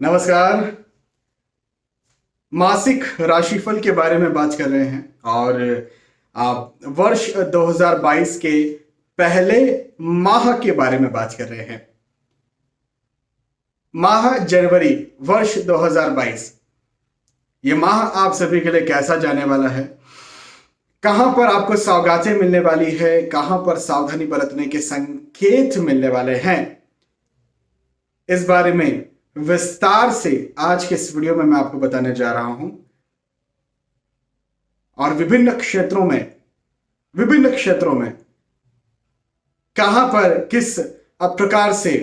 नमस्कार। मासिक राशिफल के बारे में बात कर रहे हैं और आप वर्ष 2022 के पहले माह के बारे में बात कर रहे हैं। माह जनवरी वर्ष 2022, ये माह आप सभी के लिए कैसा जाने वाला है, कहां पर आपको सौगातें मिलने वाली है, कहां पर सावधानी बरतने के संकेत मिलने वाले हैं, इस बारे में विस्तार से आज के इस वीडियो में मैं आपको बताने जा रहा हूं। और विभिन्न क्षेत्रों में कहां पर किस प्रकार से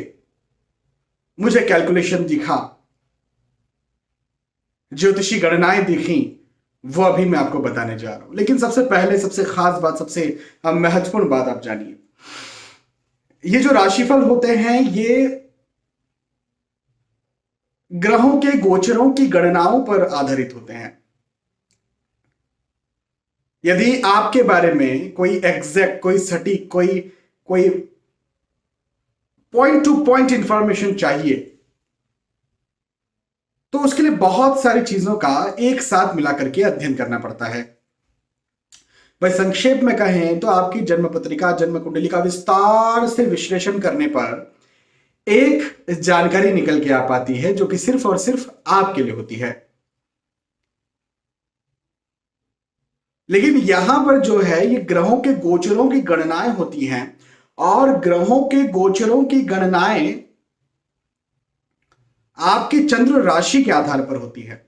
मुझे कैलकुलेशन दिखा, ज्योतिषी गणनाएं दिखी, वो अभी मैं आपको बताने जा रहा हूं। लेकिन सबसे पहले सबसे खास बात, सबसे महत्वपूर्ण बात आप जानिए। ये जो राशिफल होते हैं ये ग्रहों के गोचरों की गणनाओं पर आधारित होते हैं। यदि आपके बारे में कोई एग्जैक्ट, कोई सटीक, कोई पॉइंट टू पॉइंट इंफॉर्मेशन चाहिए तो उसके लिए बहुत सारी चीजों का एक साथ मिलाकर के अध्ययन करना पड़ता है। भाई संक्षेप में कहें तो आपकी जन्म पत्रिका, जन्म कुंडली का विस्तार से विश्लेषण करने पर एक जानकारी निकल के आ पाती है जो कि सिर्फ और सिर्फ आपके लिए होती है। लेकिन यहां पर जो है ये ग्रहों के गोचरों की गणनाएं होती हैं और ग्रहों के गोचरों की गणनाएं आपकी चंद्र राशि के आधार पर होती है।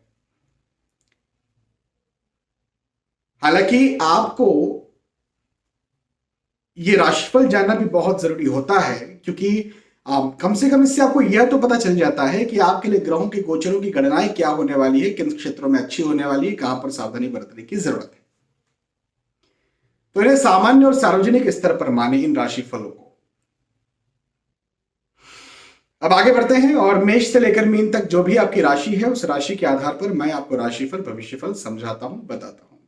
हालांकि आपको ये राशिफल जानना भी बहुत जरूरी होता है क्योंकि कम से कम इससे आपको यह तो पता चल जाता है कि आपके लिए ग्रहों के गोचरों की गणनाएं क्या होने वाली है, किन क्षेत्रों में अच्छी होने वाली है, कहां पर सावधानी बरतने की जरूरत है। तो इन्हें सामान्य और सार्वजनिक स्तर पर माने इन राशिफलों को। अब आगे बढ़ते हैं और मेष से लेकर मीन तक जो भी आपकी राशि है उस राशि के आधार पर मैं आपको राशिफल, भविष्यफल समझाता हूं, बताता हूं।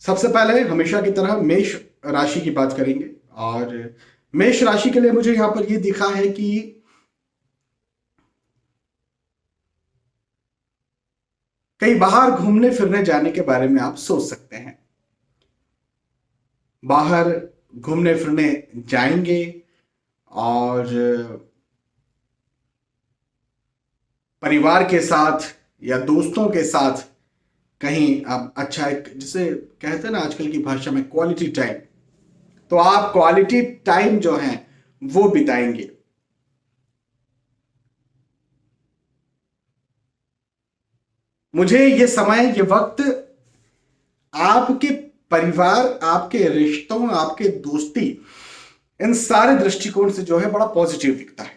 सबसे पहले हमेशा की तरह मेष राशि की बात करेंगे और मेष राशि के लिए मुझे यहां पर यह दिखा है कि कहीं बाहर घूमने फिरने जाने के बारे में आप सोच सकते हैं। बाहर घूमने फिरने जाएंगे और परिवार के साथ या दोस्तों के साथ कहीं आप अच्छा, एक जिसे कहते हैं ना आजकल की भाषा में क्वालिटी टाइम, तो आप क्वालिटी टाइम जो है वो बिताएंगे। मुझे ये समय, ये वक्त आपके परिवार, आपके रिश्तों, आपके दोस्ती, इन सारे दृष्टिकोण से जो है बड़ा पॉजिटिव दिखता है।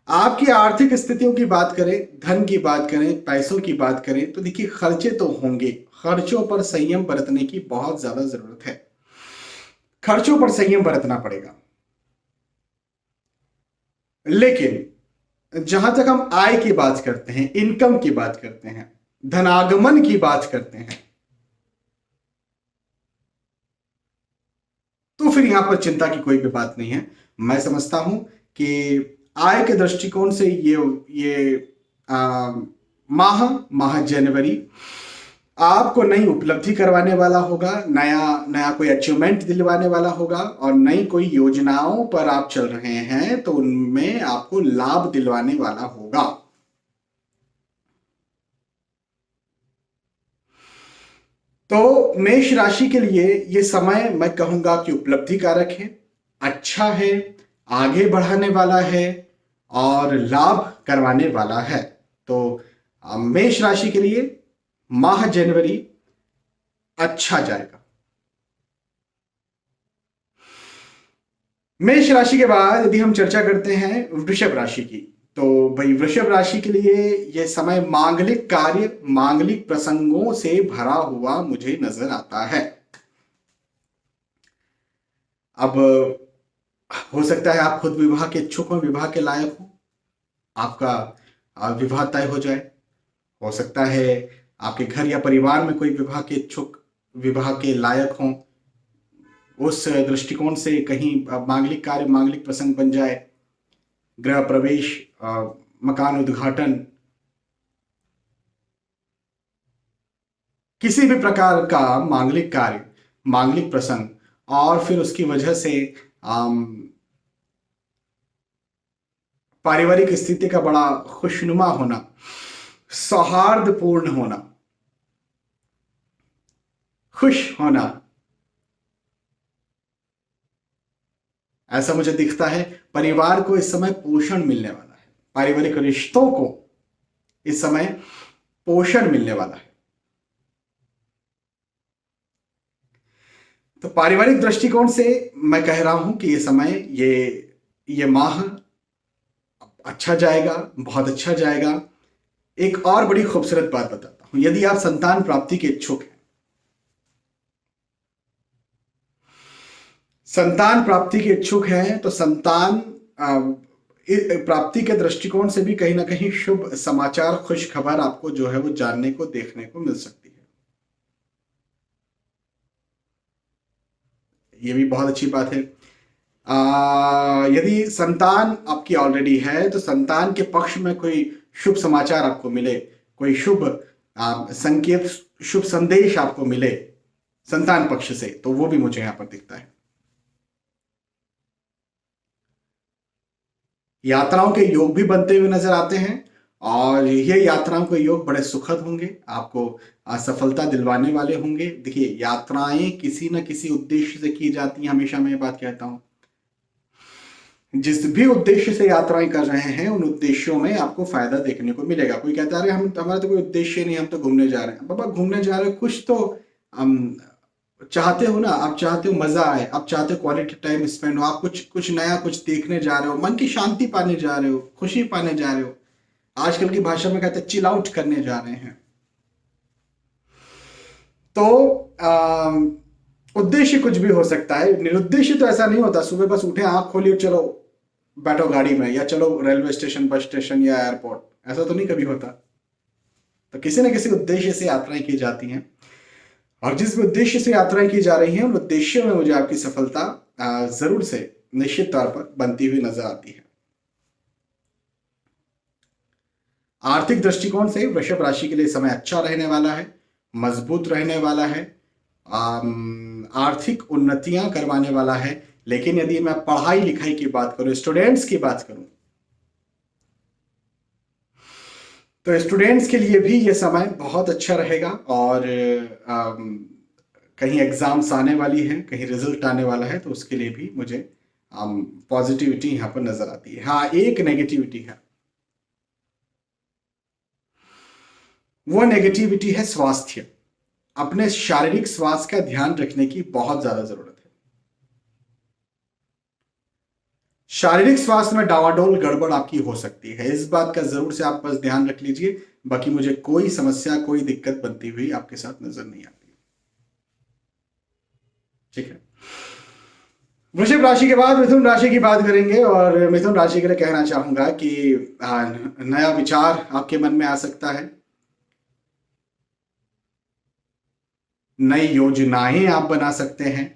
आपकी आर्थिक स्थितियों की बात करें, धन की बात करें, पैसों की बात करें तो देखिए खर्चे तो होंगे, खर्चों पर संयम बरतने की बहुत ज्यादा जरूरत है। खर्चों पर संयम बरतना पड़ेगा। लेकिन जहां तक हम आय की बात करते हैं, इनकम की बात करते हैं, धनागमन की बात करते हैं, तो फिर यहां पर चिंता की कोई भी बात नहीं है। मैं समझता हूं कि आय के दृष्टिकोण से ये आ, माह जनवरी आपको नई उपलब्धि करवाने वाला होगा, नया नया कोई अचीवमेंट दिलवाने वाला होगा और नई कोई योजनाओं पर आप चल रहे हैं तो उनमें आपको लाभ दिलवाने वाला होगा। तो मेष राशि के लिए ये समय मैं कहूंगा कि उपलब्धि कारक है, अच्छा है, आगे बढ़ाने वाला है और लाभ करवाने वाला है। तो मेष राशि के लिए माह जनवरी अच्छा जाएगा। मेष राशि के बाद यदि हम चर्चा करते हैं वृषभ राशि की, तो भाई वृषभ राशि के लिए यह समय मांगलिक कार्य, मांगलिक प्रसंगों से भरा हुआ मुझे नजर आता है। अब हो सकता है आप खुद विवाह के इच्छुक हो, विवाह के लायक हो, आपका विवाह तय हो जाए। हो सकता है आपके घर या परिवार में कोई विवाह के इच्छुक, विवाह के लायक हो, उस दृष्टिकोण से कहीं मांगलिक कार्य, मांगलिक प्रसंग बन जाए, गृह प्रवेश, मकान उद्घाटन, किसी भी प्रकार का मांगलिक कार्य, मांगलिक प्रसंग, और फिर उसकी वजह से पारिवारिक स्थिति का बड़ा खुशनुमा होना, सौहार्दपूर्ण होना, खुश होना, ऐसा मुझे दिखता है। परिवार को इस समय पोषण मिलने वाला है, पारिवारिक रिश्तों को इस समय पोषण मिलने वाला है। तो पारिवारिक दृष्टिकोण से मैं कह रहा हूं कि ये समय, ये माह अच्छा जाएगा, बहुत अच्छा जाएगा। एक और बड़ी खूबसूरत बात बताता हूं, यदि आप संतान प्राप्ति के इच्छुक हैं, संतान प्राप्ति के इच्छुक हैं, तो संतान प्राप्ति के दृष्टिकोण से भी कहीं ना कहीं शुभ समाचार, खुश खबर आपको जो है वो जानने को, देखने को मिल सकती है। ये भी बहुत अच्छी बात है। यदि संतान आपकी ऑलरेडी है, तो संतान के पक्ष में कोई शुभ समाचार आपको मिले, कोई शुभ संकेत, शुभ संदेश आपको मिले संतान पक्ष से, तो वो भी मुझे यहां पर दिखता है। यात्राओं के योग भी बनते हुए नजर आते हैं, और ये यात्राओं के योग बड़े सुखद होंगे, आपको सफलता दिलवाने वाले होंगे। देखिए, यात्राएं किसी न किसी उद्देश्य से की जाती हैं, हमेशा मैं ये बात कहता हूं। जिस भी उद्देश्य से यात्राएं कर रहे हैं, उन उद्देश्यों में आपको फायदा देखने को मिलेगा। कोई कहता है हम, हमारा तो कोई उद्देश्य नहीं, हम तो घूमने जा रहे हैं। बाबा, घूमने जा रहे हो, कुछ तो चाहते हो ना, आप चाहते हो मजा आए, आप चाहते हो क्वालिटी टाइम स्पेंड हो, आप कुछ नया कुछ देखने जा रहे हो, मन की शांति पाने जा रहे हो, खुशी पाने जा रहे हो। आजकल की भाषा में कहते हैं चिल आउट करने जा रहे हैं। तो उद्देश्य कुछ भी हो सकता है, निरुद्देश्य तो ऐसा नहीं होता। सुबह बस उठे, आंख खोलिए, चलो बैठो गाड़ी में, या चलो रेलवे स्टेशन, बस स्टेशन या एयरपोर्ट, ऐसा तो नहीं कभी होता। तो किसी न किसी उद्देश्य से यात्राएं की जाती हैं, और जिस उद्देश्य से यात्राएं की जा रही हैं, उन उद्देश्यों में मुझे आपकी सफलता जरूर से, निश्चित तौर पर बनती हुई नजर आती है। आर्थिक दृष्टिकोण से वृषभ राशि के लिए समय अच्छा रहने वाला है, मजबूत रहने वाला है, आर्थिक उन्नतियां करवाने वाला है। लेकिन यदि मैं पढ़ाई लिखाई की बात करूं, स्टूडेंट्स की बात करूं, तो स्टूडेंट्स के लिए भी ये समय बहुत अच्छा रहेगा। और कहीं एग्जाम्स आने वाली हैं, कहीं रिजल्ट आने वाला है, तो उसके लिए भी मुझे पॉजिटिविटी यहां पर नजर आती है। हाँ, एक नेगेटिविटी है, वो नेगेटिविटी है स्वास्थ्य। अपने शारीरिक स्वास्थ्य का ध्यान रखने की बहुत ज्यादा जरूरत है। शारीरिक स्वास्थ्य में डावाडोल, गड़बड़ आपकी हो सकती है, इस बात का जरूर से आप बस ध्यान रख लीजिए। बाकी मुझे कोई समस्या, कोई दिक्कत बनती हुई आपके साथ नजर नहीं आती। ठीक है। वृषभ राशि के बाद मिथुन राशि की बात करेंगे, और मिथुन राशि के लिए कहना चाहूंगा कि नया विचार आपके मन में आ सकता है, नई योजनाएं आप बना सकते हैं।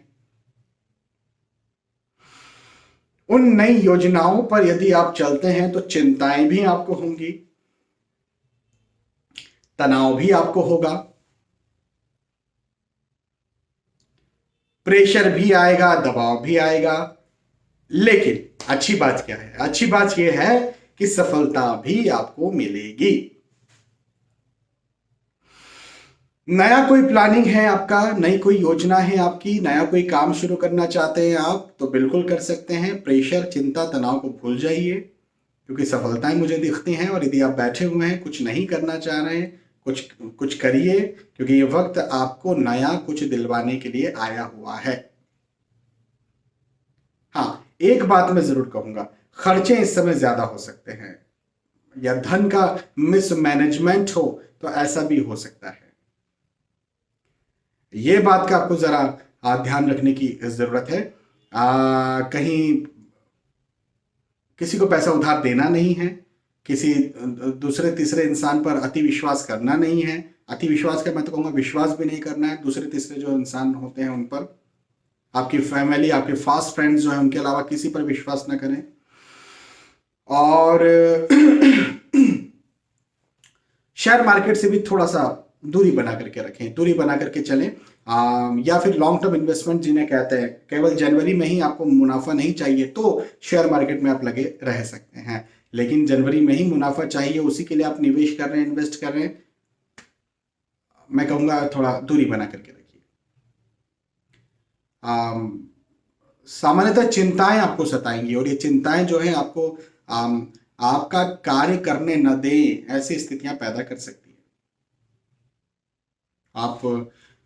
उन नई योजनाओं पर यदि आप चलते हैं, तो चिंताएं भी आपको होंगी, तनाव भी आपको होगा, प्रेशर भी आएगा, दबाव भी आएगा। लेकिन अच्छी बात क्या है? अच्छी बात यह है कि सफलता भी आपको मिलेगी। नया कोई प्लानिंग है आपका, नई कोई योजना है आपकी, नया कोई काम शुरू करना चाहते हैं आप, तो बिल्कुल कर सकते हैं। प्रेशर, चिंता, तनाव को भूल जाइए, क्योंकि सफलताएं मुझे दिखती हैं। और यदि आप बैठे हुए हैं, कुछ नहीं करना चाह रहे हैं, कुछ करिए, क्योंकि ये वक्त आपको नया कुछ दिलवाने के लिए आया हुआ है। हाँ, एक बात मैं जरूर कहूंगा, खर्चे इस समय ज्यादा हो सकते हैं, या धन का मिसमैनेजमेंट हो, तो ऐसा भी हो सकता है। ये बात का आपको जरा ध्यान रखने की जरूरत है। कहीं किसी को पैसा उधार देना नहीं है, किसी दूसरे तीसरे इंसान पर अति विश्वास करना नहीं है। अति विश्वास का मैं तो कहूँगा विश्वास भी नहीं करना है दूसरे तीसरे जो इंसान होते हैं उन पर। आपकी फैमिली, आपके फास्ट फ्रेंड्स जो है उनके अलावा किसी पर विश्वास ना करें। और शेयर मार्केट से भी थोड़ा सा दूरी बना करके रखें, दूरी बना करके चलें। या फिर लॉन्ग टर्म इन्वेस्टमेंट जिन्हें कहते हैं, केवल जनवरी में ही आपको मुनाफा नहीं चाहिए तो शेयर मार्केट में आप लगे रह सकते हैं, लेकिन जनवरी में ही मुनाफा चाहिए, उसी के लिए आप निवेश कर रहे हैं, इन्वेस्ट कर रहे हैं, मैं कहूंगा थोड़ा दूरी बना करके रखिए। सामान्यतः चिंताएं आपको सताएंगी और ये चिंताएं जो है आपको आपका कार्य करने न दें, ऐसी स्थितियां पैदा कर सकती है।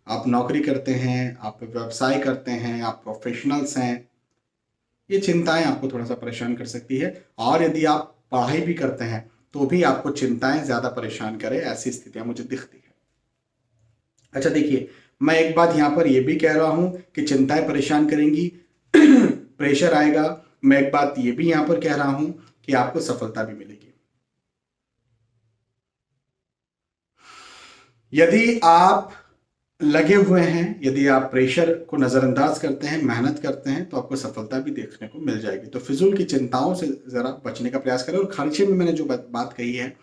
आप नौकरी करते हैं, आप व्यवसाय करते हैं, आप प्रोफेशनल्स हैं, ये चिंताएं आपको थोड़ा सा परेशान कर सकती है। और यदि आप पढ़ाई भी करते हैं तो भी आपको चिंताएं ज्यादा परेशान करें, ऐसी स्थितियां मुझे दिखती है। अच्छा देखिए, मैं एक बात यहां पर यह भी कह रहा हूं कि चिंताएं परेशान करेंगी, प्रेशर आएगा। मैं एक बात ये भी यहां पर कह रहा हूं कि आपको सफलता भी मिलेगी। यदि आप लगे हुए हैं, यदि आप प्रेशर को नजरअंदाज करते हैं, मेहनत करते हैं, तो आपको सफलता भी देखने को मिल जाएगी। तो फिजूल की चिंताओं से जरा बचने का प्रयास करें और खर्चे में मैंने जो बात कही है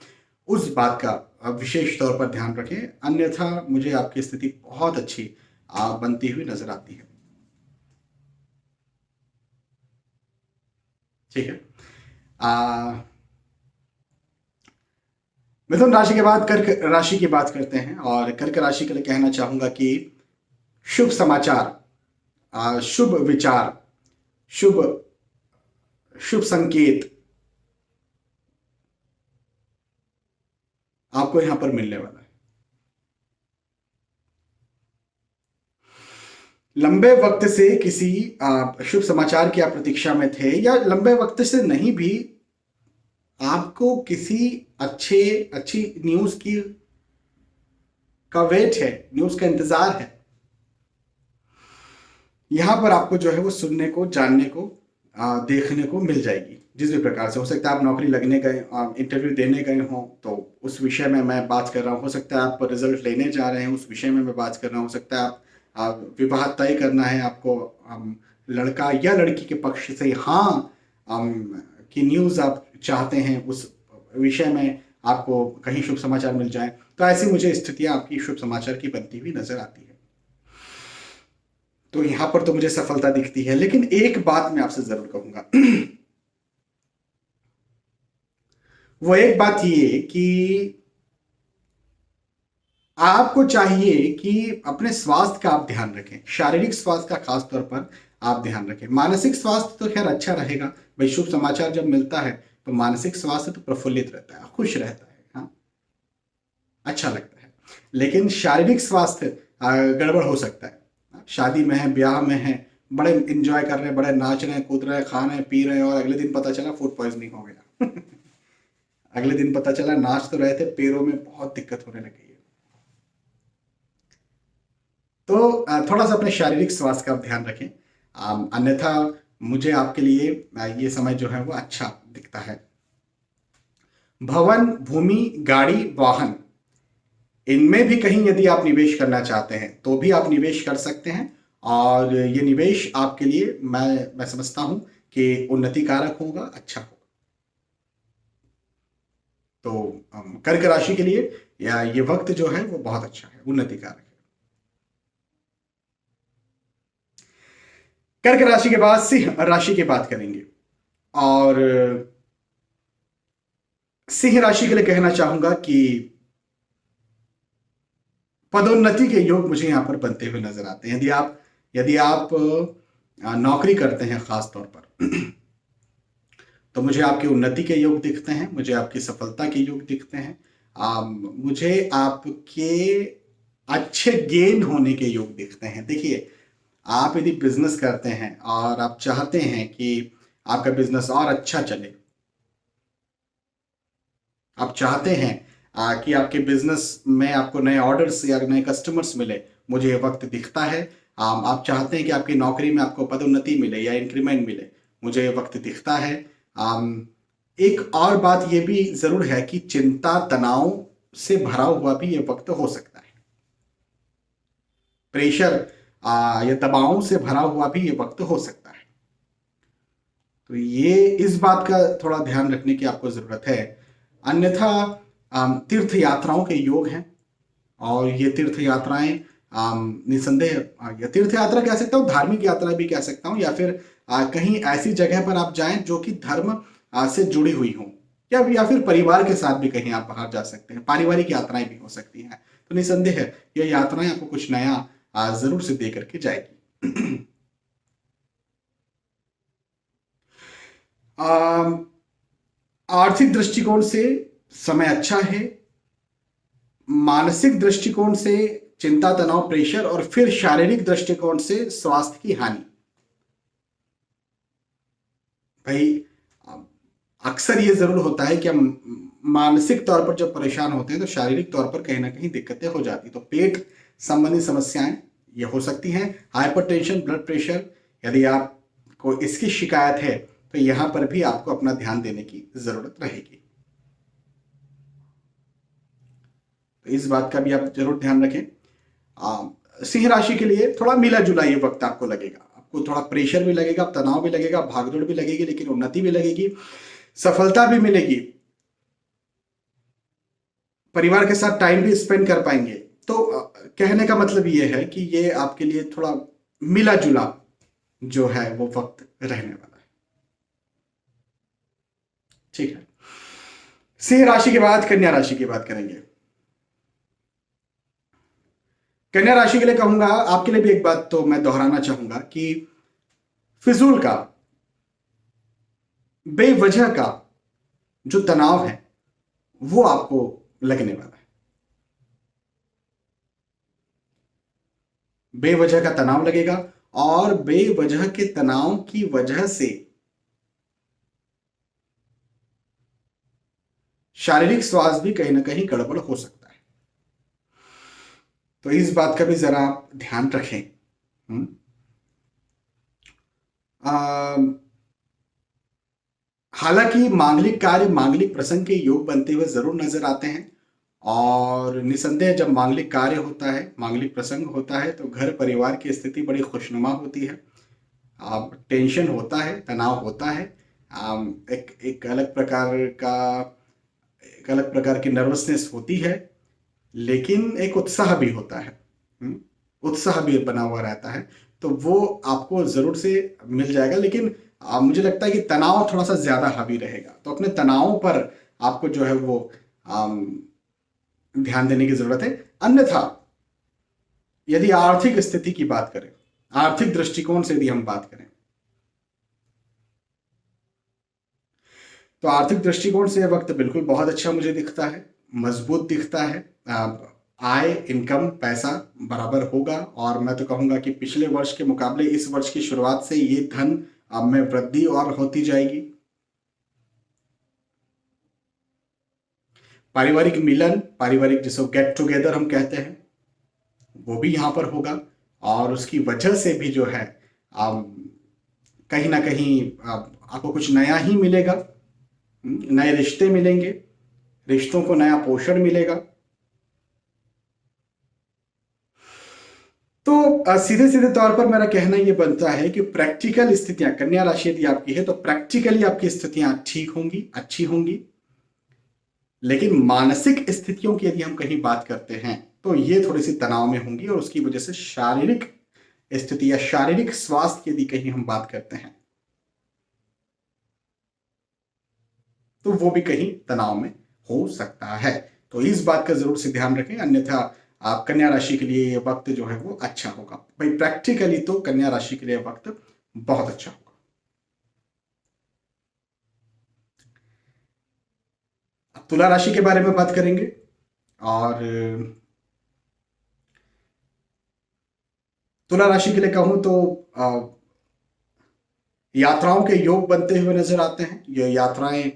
उस बात का विशेष तौर पर ध्यान रखें, अन्यथा मुझे आपकी स्थिति बहुत अच्छी बनती हुई नजर आती है। ठीक है। मिथुन राशि के बाद कर्क राशि की बात करते हैं और कर्क राशि के लिए कहना चाहूंगा कि शुभ समाचार, शुभ विचार, शुभ शुभ संकेत आपको यहां पर मिलने वाला है। लंबे वक्त से किसी शुभ समाचार की आप प्रतीक्षा में थे, या लंबे वक्त से नहीं भी, आपको किसी अच्छी न्यूज की का वेट है, न्यूज का इंतजार है। यहां पर आपको जो है वो सुनने को, जानने को, देखने को मिल जाएगी। जिस भी प्रकार से हो सकता है आप नौकरी लगने गए, इंटरव्यू देने गए हो तो उस विषय में मैं बात कर रहा हूँ। हो सकता है आप रिजल्ट लेने जा रहे हैं, उस विषय में मैं बात कर रहा हूँ। हो सकता है आप विवाह तय करना है आपको, लड़का या लड़की के पक्ष से हाँ की न्यूज़ आप चाहते हैं, उस विषय में आपको कहीं शुभ समाचार मिल जाए। तो ऐसी मुझे स्थितियां आपकी शुभ समाचार की बनती हुई नजर आती है। तो यहां पर तो मुझे सफलता दिखती है, लेकिन एक बात मैं आपसे जरूर कहूंगा। वो एक बात ये कि आपको चाहिए कि अपने स्वास्थ्य का आप ध्यान रखें, शारीरिक स्वास्थ्य का खास तौर पर आप ध्यान रखें। मानसिक स्वास्थ्य तो खैर अच्छा रहेगा भाई, शुभ समाचार जब मिलता है तो मानसिक स्वास्थ्य तो प्रफुल्लित रहता है, खुश रहता है, हाँ, अच्छा लगता है। लेकिन शारीरिक स्वास्थ्य गड़बड़ हो सकता है। शादी में है, ब्याह में है, बड़े इंजॉय कर रहे हैं, बड़े नाच रहे हैं, कूद रहे हैं, खा रहे हैं, पी रहे हैं, और अगले दिन पता चला फूड पॉइजनिंग हो गया। अगले दिन पता चला नाच तो रहे थे, पैरों में बहुत दिक्कत होने लगी है। तो थोड़ा सा अपने शारीरिक स्वास्थ्य का ध्यान रखें, अन्यथा मुझे आपके लिए ये समय जो है वो अच्छा दिखता है। भवन, भूमि, गाड़ी, वाहन, इनमें भी कहीं यदि आप निवेश करना चाहते हैं तो भी आप निवेश कर सकते हैं, और ये निवेश आपके लिए मैं समझता हूं कि उन्नति कारक होगा, अच्छा होगा। तो कर्क राशि के लिए ये वक्त जो है वो बहुत अच्छा है, उन्नति कारक है। कर्क राशि के बाद सिंह राशि की बात करेंगे, और सिंह राशि के लिए कहना चाहूंगा कि पदोन्नति के योग मुझे यहां पर बनते हुए नजर आते हैं। यदि आप नौकरी करते हैं खास तौर पर, तो मुझे आपकी उन्नति के योग दिखते हैं, मुझे आपकी सफलता के योग दिखते हैं, मुझे आपके अच्छे गेन होने के योग दिखते हैं। देखिए, आप यदि बिजनेस करते हैं और आप चाहते हैं कि आपका बिजनेस और अच्छा चले, आप चाहते हैं कि आपके बिजनेस में आपको नए ऑर्डर्स या नए कस्टमर्स मिले, मुझे ये वक्त दिखता है। आप चाहते हैं कि आपकी नौकरी में आपको पदोन्नति मिले या इंक्रीमेंट मिले, मुझे ये वक्त दिखता है। एक और बात ये भी जरूर है कि चिंता, तनाव से भरा हुआ भी ये वक्त हो सकता है। प्रेशर या दबावों से भरा हुआ भी ये वक्त हो सकता है। तो ये इस बात का थोड़ा ध्यान रखने की आपको जरूरत है। अन्यथा तीर्थ यात्राओं के योग हैं, और ये तीर्थ यात्राएं निसंदेह, या तीर्थ यात्रा कह सकता हूँ, धार्मिक यात्रा भी कह सकता हूँ, या फिर कहीं ऐसी जगह पर आप जाएं जो कि धर्म से जुड़ी हुई हो, या फिर परिवार के साथ भी कहीं आप बाहर जा सकते हैं। पारिवारिक यात्राएं भी हो सकती हैं। तो निसंदेह ये यात्राएं आपको कुछ नया जरूर से दे करके जाएगी। आर्थिक दृष्टिकोण से समय अच्छा है। मानसिक दृष्टिकोण से चिंता, तनाव, प्रेशर, और फिर शारीरिक दृष्टिकोण से स्वास्थ्य की हानि। भाई अक्सर ये जरूर होता है कि हम मानसिक तौर पर जब परेशान होते हैं तो शारीरिक तौर पर कहीं ना कहीं दिक्कतें हो जाती। तो पेट संबंधी समस्याएं ये हो सकती हैं। हाइपरटेंशन, ब्लड प्रेशर, यदि आपको इसकी शिकायत है तो यहां पर भी आपको अपना ध्यान देने की जरूरत रहेगी। तो इस बात का भी आप जरूर ध्यान रखें। सिंह राशि के लिए थोड़ा मिला जुला ये वक्त आपको लगेगा। आपको थोड़ा प्रेशर भी लगेगा, तनाव भी लगेगा, भागदौड़ भी लगेगी, लेकिन उन्नति भी लगेगी, सफलता भी मिलेगी, परिवार के साथ टाइम भी स्पेंड कर पाएंगे। तो कहने का मतलब ये है कि ये आपके लिए थोड़ा मिला जुला जो है वो वक्त रहने वाला है। ठीक है, सिंह राशि के बाद कन्या राशि की बात करेंगे। कन्या राशि के लिए कहूंगा, आपके लिए भी एक बात तो मैं दोहराना चाहूंगा कि फिजूल का, बेवजह का जो तनाव है वो आपको लगने वाला है। बेवजह का तनाव लगेगा, और बेवजह के तनाव की वजह से शारीरिक स्वास्थ्य भी कहीं ना कहीं गड़बड़ हो सकता है। तो इस बात का भी जरा आप ध्यान रखें। हालांकि मांगलिक कार्य, मांगलिक प्रसंग के योग बनते हुए जरूर नजर आते हैं, और निसंदेह जब मांगलिक कार्य होता है, मांगलिक प्रसंग होता है, तो घर परिवार की स्थिति बड़ी खुशनुमा होती है। टेंशन होता है, तनाव होता है, एक एक अलग प्रकार का, एक अलग प्रकार की नर्वसनेस होती है, लेकिन एक उत्साह भी होता है। उत्साह भी बना हुआ रहता है। तो वो आपको जरूर से मिल जाएगा, लेकिन मुझे लगता है कि तनाव थोड़ा सा ज्यादा हावी रहेगा। तो अपने तनाव पर आपको जो है वो ध्यान देने की जरूरत है। अन्यथा यदि आर्थिक स्थिति की बात करें, आर्थिक दृष्टिकोण से यदि हम बात करें, तो आर्थिक दृष्टिकोण से यह वक्त बिल्कुल बहुत अच्छा मुझे दिखता है, मजबूत दिखता है। आय, इनकम, पैसा बराबर होगा, और मैं तो कहूंगा कि पिछले वर्ष के मुकाबले इस वर्ष की शुरुआत से ये धन में वृद्धि और होती जाएगी। पारिवारिक मिलन, पारिवारिक जिसको गेट टुगेदर हम कहते हैं, वो भी यहां पर होगा, और उसकी वजह से भी जो है कहीं ना कहीं आपको कुछ नया ही मिलेगा। नए रिश्ते मिलेंगे, रिश्तों को नया पोषण मिलेगा। तो सीधे सीधे तौर पर मेरा कहना यह बनता है कि प्रैक्टिकल स्थितियां, कन्या राशि यदि आपकी है तो प्रैक्टिकली आपकी स्थितियां ठीक होंगी, अच्छी होंगी। लेकिन मानसिक स्थितियों की यदि हम कहीं बात करते हैं तो ये थोड़ी सी तनाव में होंगी, और उसकी वजह से शारीरिक स्थिति या शारीरिक स्वास्थ्य यदि कहीं हम बात करते हैं तो वो भी कहीं तनाव में हो सकता है। तो इस बात का जरूर से ध्यान रखें, अन्यथा आप कन्या राशि के लिए ये वक्त जो है वो अच्छा होगा। भाई प्रैक्टिकली तो कन्या राशि के लिए वक्त बहुत अच्छा होगा। अब तुला राशि के बारे में बात करेंगे, और तुला राशि के लिए कहूं तो यात्राओं के योग बनते हुए नजर आते हैं। ये यात्राएं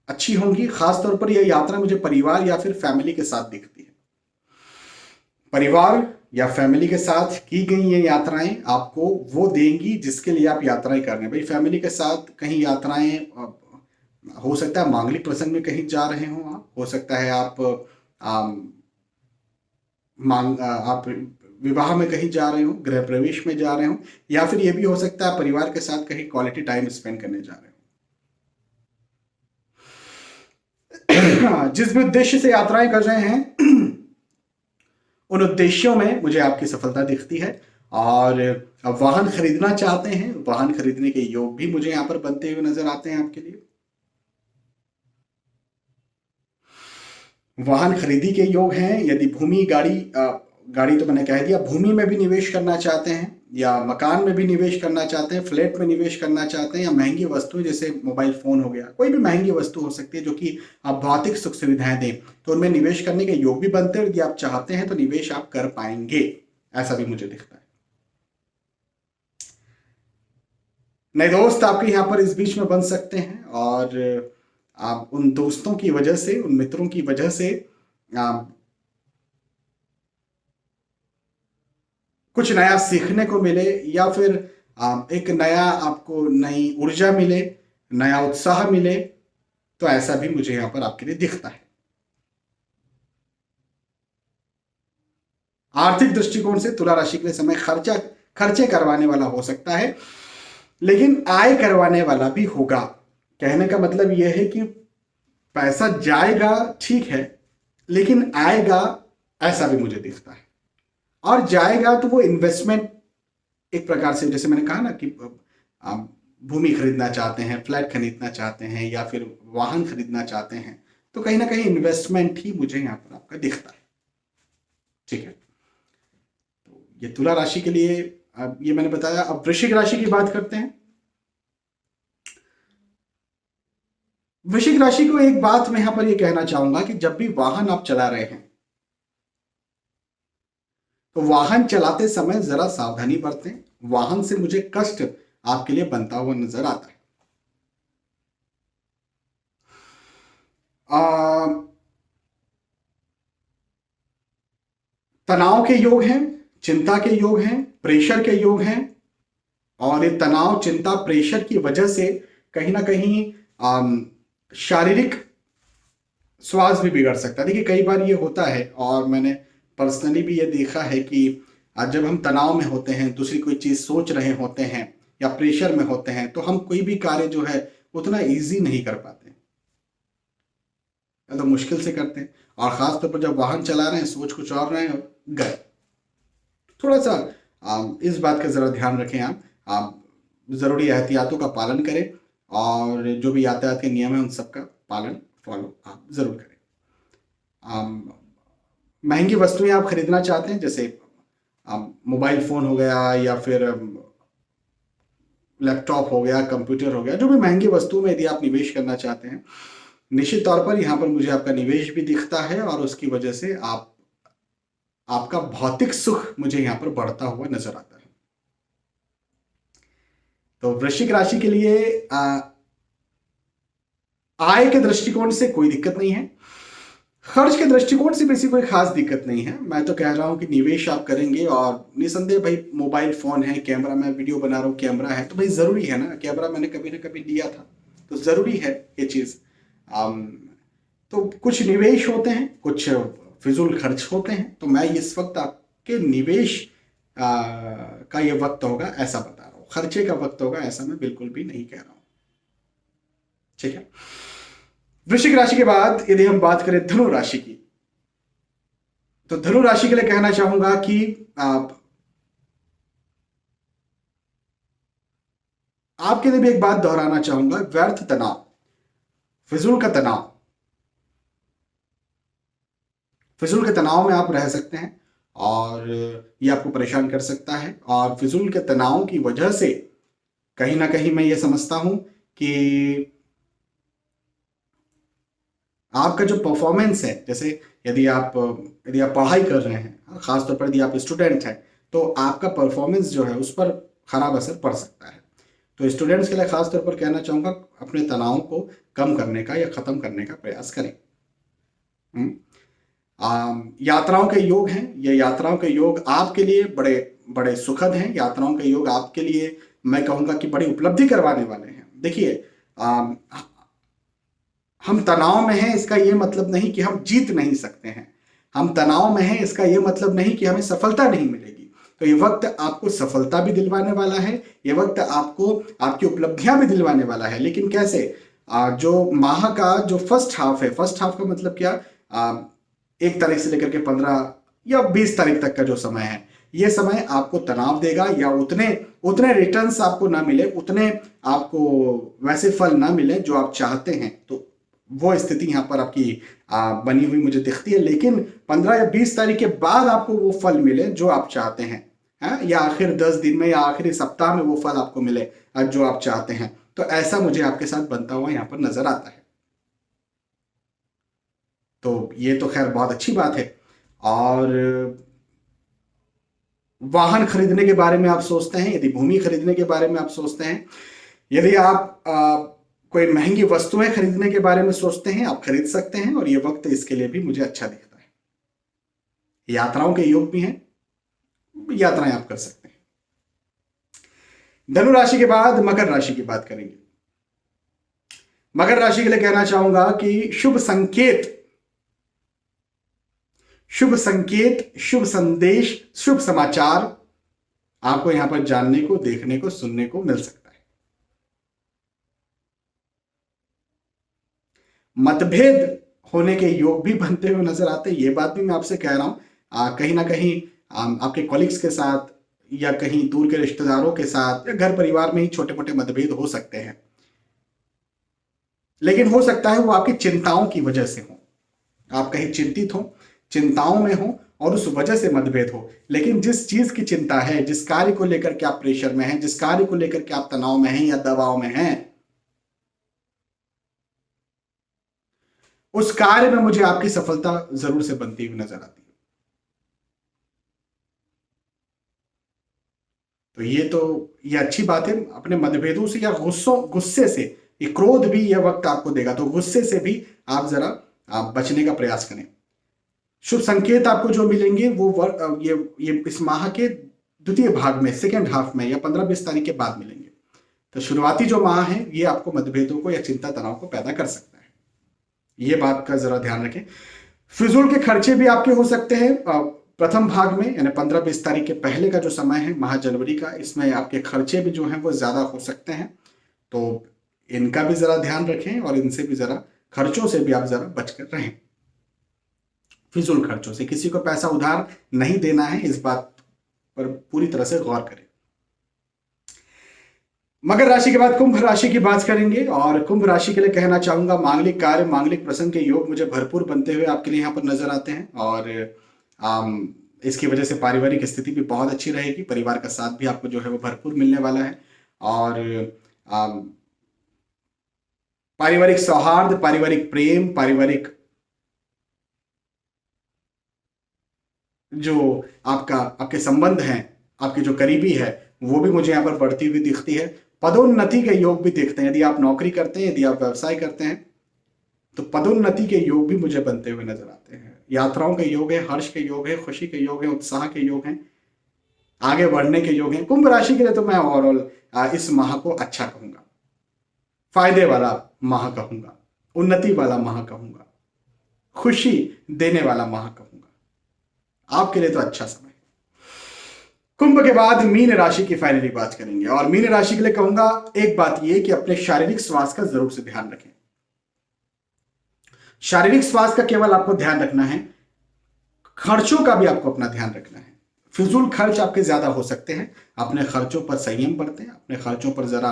अच्छी होंगी। खासतौर पर यह यात्रा मुझे परिवार या फिर फैमिली के साथ दिखती है। परिवार या फैमिली के साथ की गई ये यात्राएं आपको वो देंगी जिसके लिए आप यात्राएं कर रहे हैं। भाई फैमिली के साथ कहीं यात्राएं, हो सकता है मांगलिक प्रसंग में कहीं जा रहे हो आप, हो सकता है आप आप विवाह में कहीं जा रहे हो, गृह प्रवेश में जा रहे हो, या फिर ये भी हो सकता है परिवार के साथ कहीं क्वालिटी टाइम स्पेंड करने जा रहे हो। जिस भी उद्देश्य से यात्राएं कर रहे हैं उन उद्देश्यों में मुझे आपकी सफलता दिखती है। और अब वाहन खरीदना चाहते हैं, वाहन खरीदने के योग भी मुझे यहां पर बनते हुए नजर आते हैं आपके लिए। वाहन खरीदी के योग हैं। यदि भूमि गाड़ी तो मैंने कह दिया, भूमि में भी निवेश करना चाहते हैं, या मकान में भी निवेश करना चाहते हैं, फ्लैट में निवेश करना चाहते हैं, या महंगी वस्तुएं जैसे मोबाइल फोन हो गया, कोई भी महंगी वस्तु हो सकती है जो कि आप भौतिक सुख सुविधाएं दें, तो उनमें निवेश करने के योग भी बनते हैं। यदि आप चाहते हैं तो निवेश आप कर पाएंगे, ऐसा भी मुझे दिखता है। नए दोस्त आपके यहाँ पर इस बीच में बन सकते हैं, और आप उन दोस्तों की वजह से, उन मित्रों की वजह से कुछ नया सीखने को मिले, या फिर एक नया आपको नई ऊर्जा मिले, नया उत्साह मिले, तो ऐसा भी मुझे यहां पर आपके लिए दिखता है। आर्थिक दृष्टिकोण से तुला राशि के लिए समय खर्चे करवाने वाला हो सकता है, लेकिन आय करवाने वाला भी होगा। कहने का मतलब यह है कि पैसा जाएगा ठीक है, लेकिन आएगा ऐसा भी मुझे दिखता है। और जाएगा तो वो इन्वेस्टमेंट एक प्रकार से, जैसे मैंने कहा ना कि आप भूमि खरीदना चाहते हैं, फ्लैट खरीदना चाहते हैं, या फिर वाहन खरीदना चाहते हैं, तो कहीं ना कहीं इन्वेस्टमेंट ही मुझे यहां पर आपका दिखता है। ठीक है, तो ये तुला राशि के लिए अब ये मैंने बताया। अब वृश्चिक राशि की बात करते हैं। वृश्चिक राशि को एक बात मैं यहां पर ये कहना चाहूंगा कि जब भी वाहन आप चला रहे हैं तो वाहन चलाते समय जरा सावधानी बरतें। वाहन से मुझे कष्ट आपके लिए बनता हुआ नजर आता है। तनाव के योग हैं, चिंता के योग हैं, प्रेशर के योग हैं, और ये तनाव, चिंता, प्रेशर की वजह से कहीं ना कहीं शारीरिक स्वास्थ्य भी बिगड़ सकता है। देखिए, कई बार ये होता है, और मैंने पर्सनली भी ये देखा है कि जब हम तनाव में होते हैं, दूसरी कोई चीज सोच रहे होते हैं, या प्रेशर में होते हैं, तो हम कोई भी कार्य जो है उतना इजी नहीं कर पाते, तो मुश्किल से करते हैं। और खास तौर पर जब वाहन चला रहे हैं, सोच कुछ और रहे हैं, गए। थोड़ा सा इस बात का जरा ध्यान रखें। आप जरूरी एहतियातों का पालन करें, और जो भी यातायात के नियम है उन सबका पालन, फॉलो आप जरूर करें। महंगी वस्तुएं आप खरीदना चाहते हैं, जैसे मोबाइल फोन हो गया, या फिर लैपटॉप हो गया, कंप्यूटर हो गया, जो भी महंगी वस्तुओं में यदि आप निवेश करना चाहते हैं, निश्चित तौर पर यहाँ पर मुझे आपका निवेश भी दिखता है, और उसकी वजह से आपका भौतिक सुख मुझे यहाँ पर बढ़ता हुआ नजर आता है। तो वृश्चिक राशि के लिए आय के दृष्टिकोण से कोई दिक्कत नहीं है, खर्च के दृष्टिकोण से भी कोई खास दिक्कत नहीं है। मैं तो कह रहा हूं कि निवेश आप करेंगे, और निसंदेह भाई मोबाइल फोन है, कैमरा, मैं वीडियो बना रहा हूं, कैमरा है तो भाई जरूरी है ना, कैमरा मैंने कभी ना कभी लिया था, तो जरूरी है ये चीज। तो कुछ निवेश होते हैं, कुछ फिजूल खर्च होते हैं, तो मैं इस वक्त आपके निवेश का ये वक्त होगा ऐसा बता रहा हूं, खर्चे का वक्त होगा ऐसा मैं बिल्कुल भी नहीं कह रहा हूं। ठीक है, वृश्चिक राशि के बाद यदि हम बात करें धनु राशि की, तो धनु राशि के लिए कहना चाहूंगा कि आपके लिए भी एक बात दोहराना चाहूंगा, व्यर्थ तनाव, फिजूल का तनाव, फिजूल के तनाव में आप रह सकते हैं, और ये आपको परेशान कर सकता है। और फिजूल के तनाव की वजह से कहीं ना कहीं मैं ये समझता हूं कि आपका जो परफॉर्मेंस है, जैसे यदि आप पढ़ाई कर रहे हैं, खासतौर पर यदि आप स्टूडेंट हैं, तो आपका परफॉर्मेंस जो है उस पर खराब असर पड़ सकता है। तो स्टूडेंट्स के लिए खास तौर पर कहना चाहूंगा, अपने तनाव को कम करने का या खत्म करने का प्रयास करें। यात्राओं के योग हैं, ये यात्राओं के योग आपके लिए बड़े बड़े सुखद हैं। यात्राओं के योग आपके लिए मैं कहूंगा कि बड़ी उपलब्धि करवाने वाले हैं। देखिए, हम तनाव में हैं, इसका ये मतलब नहीं कि हम जीत नहीं सकते हैं। हम तनाव में हैं इसका ये मतलब नहीं कि हमें सफलता नहीं मिलेगी। तो ये वक्त आपको सफलता भी दिलवाने वाला है, ये वक्त आपको आपकी उपलब्धियां भी दिलवाने वाला है। लेकिन कैसे? जो माह का जो फर्स्ट हाफ है, फर्स्ट हाफ का मतलब क्या, 1 तारीख से लेकर के 15 या 20 तारीख तक का जो समय है, ये समय आपको तनाव देगा, या उतने उतने रिटर्न्स आपको ना मिले, उतने आपको वैसे फल ना मिले जो आप चाहते हैं। तो वो स्थिति यहाँ पर आपकी बनी हुई मुझे दिखती है। लेकिन 15 या 20 तारीख के बाद आपको वो फल मिले जो आप चाहते हैं, या आखिर 10 दिन में या आखिरी सप्ताह में वो फल आपको मिले जो आप चाहते हैं। तो ऐसा मुझे आपके साथ बनता हुआ यहाँ पर नजर आता है। तो ये तो खैर बहुत अच्छी बात है। और वाहन खरीदने के बारे में आप सोचते हैं, यदि भूमि खरीदने के बारे में आप सोचते हैं, यदि आप कोई महंगी वस्तुएं खरीदने के बारे में सोचते हैं, आप खरीद सकते हैं। और ये वक्त इसके लिए भी मुझे अच्छा दिखता है। यात्राओं के योग भी हैं, यात्राएं आप कर सकते हैं। धनु राशि के बाद मकर राशि की बात करेंगे। मकर राशि के लिए कहना चाहूंगा कि शुभ संकेत, शुभ संकेत, शुभ संदेश, शुभ समाचार आपको यहां पर जानने को, देखने को, सुनने को मिल सकता है। मतभेद होने के योग भी बनते हुए नजर आते हैं। ये बात भी मैं आपसे कह रहा हूं, कहीं ना कहीं आपके कॉलिग्स के साथ या कहीं दूर के रिश्तेदारों के साथ या घर परिवार में ही छोटे मोटे मतभेद हो सकते हैं। लेकिन हो सकता है वो आपकी चिंताओं की वजह से हो, आप कहीं चिंतित हो, चिंताओं में हो और उस वजह से मतभेद हो। लेकिन जिस चीज की चिंता है, जिस कार्य को लेकर के आप प्रेशर में हैं, जिस कार्य को लेकर के आप तनाव में हैं या दबाव में हैं, उस कार्य में मुझे आपकी सफलता जरूर से बनती हुई नजर आती है। तो ये अच्छी बात है। अपने मतभेदों से या गुस्से से, ये क्रोध भी यह वक्त आपको देगा, तो गुस्से से भी आप जरा बचने का प्रयास करें। शुभ संकेत आपको जो मिलेंगे वो ये इस माह के द्वितीय भाग में, सेकेंड हाफ में या 15-20 तारीख के बाद मिलेंगे। तो शुरुआती जो माह है ये आपको मतभेदों को या चिंता तनाव को पैदा कर सकता है, ये बात का जरा ध्यान रखें। फिजूल के खर्चे भी आपके हो सकते हैं प्रथम भाग में, यानी 15-20 तारीख के पहले का जो समय है माह जनवरी का, इसमें आपके खर्चे भी जो हैं वो ज्यादा हो सकते हैं। तो इनका भी जरा ध्यान रखें और इनसे भी जरा, खर्चों से भी आप जरा बचकर रहें। फिजूल खर्चों से, किसी को पैसा उधार नहीं देना है, इस बात पर पूरी तरह से गौर करें। मकर राशि के बाद कुंभ राशि की बात करेंगे। और कुंभ राशि के लिए कहना चाहूंगा, मांगलिक कार्य, मांगलिक प्रसंग के योग मुझे भरपूर बनते हुए आपके लिए यहाँ पर नजर आते हैं। और इसकी वजह से पारिवारिक स्थिति भी बहुत अच्छी रहेगी, परिवार का साथ भी आपको जो है वो भरपूर मिलने वाला है। और पारिवारिक सौहार्द, पारिवारिक प्रेम, पारिवारिक जो आपके संबंध हैं, आपके जो करीबी है, वो भी मुझे यहाँ पर बढ़ती हुई दिखती है। पदोन्नति के योग भी देखते हैं, यदि आप नौकरी करते हैं, यदि आप व्यवसाय करते हैं, तो पदोन्नति के योग भी मुझे बनते हुए नजर आते हैं। यात्राओं के योग है, हर्ष के योग है, खुशी के योग है, उत्साह के योग हैं, आगे बढ़ने के योग हैं। कुंभ राशि के लिए तो मैं ओवरऑल इस माह को अच्छा कहूंगा, फायदे वाला माह कहूंगा, उन्नति वाला माह कहूंगा, खुशी देने वाला माह कहूंगा। आपके लिए तो अच्छा समय। कुंभ के बाद मीन राशि की फाइनली बात करेंगे। और मीन राशि के लिए कहूंगा एक बात यह कि अपने शारीरिक स्वास्थ्य का जरूर से ध्यान रखें। शारीरिक स्वास्थ्य का केवल आपको ध्यान रखना है, खर्चों का भी आपको अपना ध्यान रखना है। फिजूल खर्च आपके ज्यादा हो सकते हैं, अपने खर्चों पर संयम बरतें, अपने खर्चों पर जरा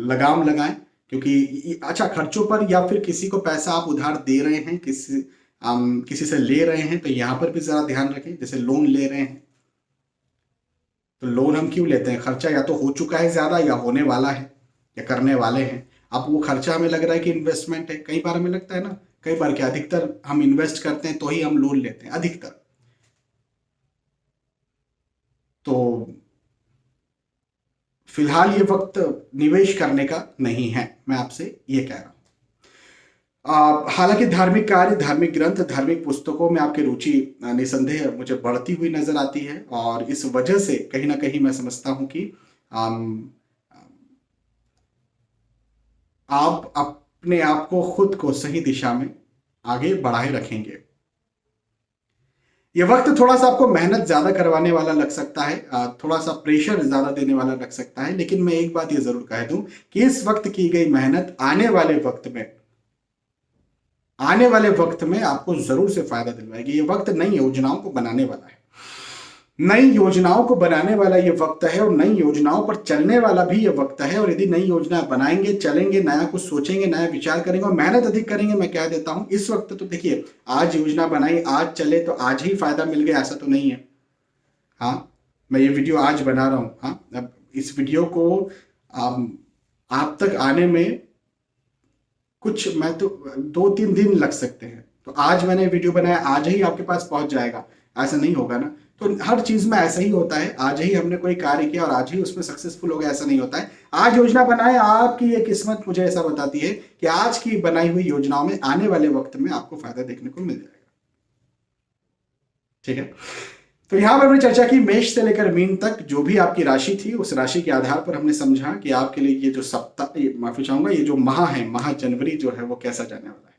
लगाम लगाएं। क्योंकि अच्छा, खर्चों पर या फिर किसी को पैसा आप उधार दे रहे हैं, किसी से ले रहे हैं, तो यहां पर भी जरा ध्यान रखें। जैसे लोन ले रहे हैं, तो लोन हम क्यों लेते हैं? खर्चा या तो हो चुका है ज्यादा, या होने वाला है, या करने वाले हैं। अब वो खर्चा हमें लग रहा है कि इन्वेस्टमेंट है, कई बार हमें लगता है ना, कई बार क्या, अधिकतर हम इन्वेस्ट करते हैं तो ही हम लोन लेते हैं, अधिकतर। तो फिलहाल ये वक्त निवेश करने का नहीं है, मैं आपसे ये कह रहा हूं। हालांकि धार्मिक कार्य, धार्मिक ग्रंथ, धार्मिक पुस्तकों में आपकी रुचि निसंदेह मुझे बढ़ती हुई नजर आती है। और इस वजह से कहीं ना कहीं मैं समझता हूं कि आप अपने आप को, खुद को सही दिशा में आगे बढ़ाए रखेंगे। ये वक्त थोड़ा सा आपको मेहनत ज्यादा करवाने वाला लग सकता है, थोड़ा सा प्रेशर ज्यादा देने वाला लग सकता है, लेकिन मैं एक बात ये जरूर कह दूं कि इस वक्त की गई मेहनत आने वाले वक्त में आपको जरूर से फायदा दिलवाएगी। ये वक्त नई योजनाओं को बनाने वाला है, नई योजनाओं को बनाने वाला ये वक्त है, और नई योजनाओं पर चलने वाला भी ये वक्त है। और यदि नई योजना बनाएंगे, चलेंगे, नया कुछ सोचेंगे, नया विचार करेंगे और मेहनत अधिक करेंगे, मैं कह देता हूं इस वक्त तो देखिए, आज योजना बनाई, आज चले तो आज ही फायदा मिल गया, ऐसा तो नहीं है। हाँ, मैं ये वीडियो आज बना रहा हूं, हाँ, अब इस वीडियो को आप तक आने में कुछ, मैं तो 2-3 दिन लग सकते हैं। तो आज मैंने वीडियो बनाया, आज ही आपके पास पहुंच जाएगा, ऐसा नहीं होगा ना। तो हर चीज में ऐसा ही होता है, आज ही हमने कोई कार्य किया और आज ही उसमें सक्सेसफुल हो गया, ऐसा नहीं होता है। आज योजना बनाए, आपकी ये किस्मत मुझे ऐसा बताती है कि आज की बनाई हुई योजनाओं में आने वाले वक्त में आपको फायदा देखने को मिल जाएगा। ठीक है, तो यहां पर हमने चर्चा की मेष से लेकर मीन तक जो भी आपकी राशि थी, उस राशि के आधार पर हमने समझा कि आपके लिए ये जो सप्ताह, माफी चाहूंगा, ये जो माह है, माह जनवरी जो है वो कैसा जाने वाला है।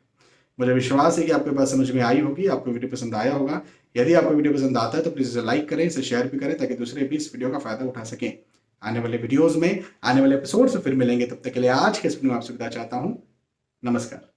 मुझे विश्वास है कि आपके पास समझ में आई होगी, आपको वीडियो पसंद आया होगा। यदि आपको वीडियो पसंद आता है तो प्लीज इसे लाइक करें, इसे शेयर भी करें, ताकि दूसरे भी इस वीडियो का फायदा उठा सकें। आने वाले वीडियोज में, आने वाले एपिसोड से फिर मिलेंगे, तब तक के लिए आज के इस वीडियो में आपसे विदा चाहता हूं। नमस्कार।